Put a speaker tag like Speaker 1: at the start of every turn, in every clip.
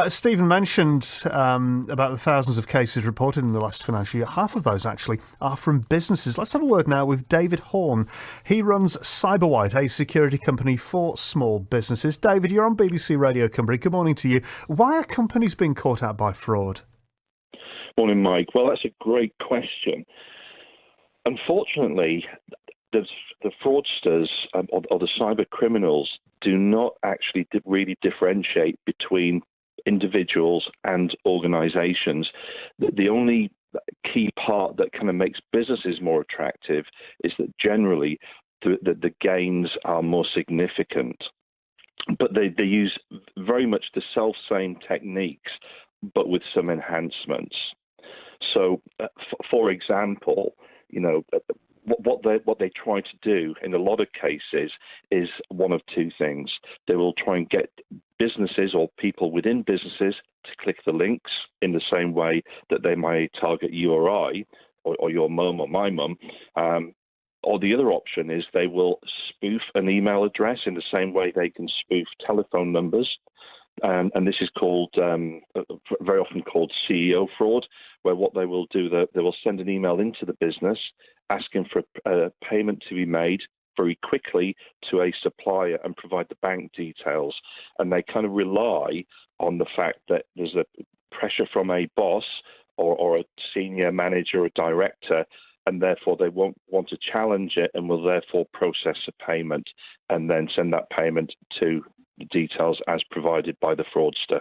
Speaker 1: Stephen mentioned about the thousands of cases reported in the last financial year. Half of those, actually, are from businesses. Let's have a word now with David Horn. He runs CyberWhite, a security company for small businesses. David, you're on BBC Radio Cumbria. Good morning to you. Why are companies being caught out by fraud?
Speaker 2: Morning, Mike. Well, that's a great question. Unfortunately, the fraudsters or the cyber criminals do not actually really differentiate between individuals and organizations. The only key part that kind of makes businesses more attractive is that generally the gains are more significant. But they use very much the self-same techniques, but with some enhancements. So, for example, what they try to do in a lot of cases is one of two things. They will try and get businesses or people within businesses to click the links in the same way that they might target you or I, or your mum or my mum. Or the other option is they will spoof an email address in the same way they can spoof telephone numbers. And this is called, very often called CEO fraud, where what they will do, they will send an email into the business asking for a payment to be made very quickly to a supplier and provide the bank details. And they kind of rely on the fact that there's a pressure from a boss or a senior manager or director, and therefore they won't want to challenge it and will therefore process a payment and then send that payment to the details as provided by the fraudster.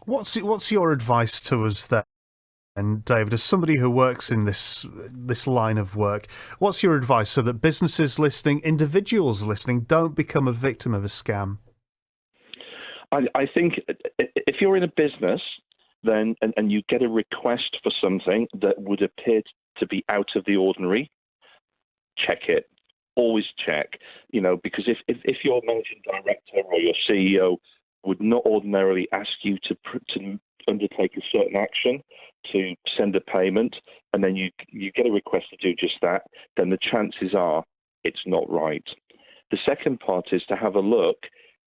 Speaker 1: What's your advice to us then, and David, as somebody who works in this line of work? What's your advice so that businesses listening, individuals listening, don't become a victim of a scam?
Speaker 2: I think if you're in a business then and you get a request for something that would appear to be out of the ordinary, check it. Always check, because if your managing director or your CEO would not ordinarily ask you to undertake a certain action, to send a payment, and then you get a request to do just that, then the chances are it's not right. The second part is to have a look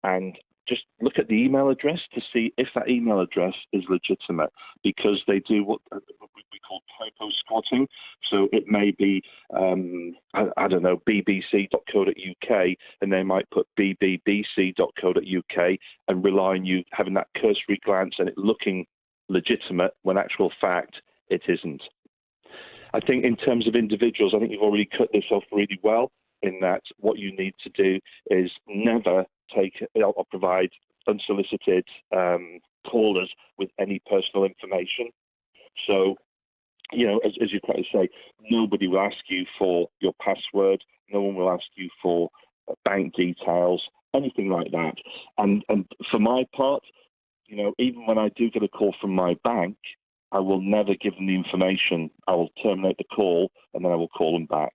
Speaker 2: and just look at the email address to see if that email address is legitimate, because they do what we call typo squatting. So it may be, I don't know, bbc.co.uk, and they might put bbbc.co.uk and rely on you having that cursory glance and it looking legitimate when actual fact it isn't. I think in terms of individuals, I think you've already cut this off really well, in that what you need to do is never take or provide unsolicited callers with any personal information. So, as you quite say, nobody will ask you for your password. No one will ask you for bank details, anything like that. And for my part, even when I do get a call from my bank, I will never give them the information. I will terminate the call and then I will call them back.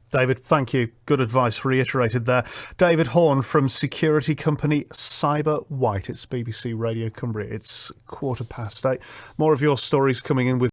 Speaker 1: David, thank you. Good advice reiterated there. David Horn from security company CyberWhite. It's BBC Radio Cumbria. It's 8:15. More of your stories coming in with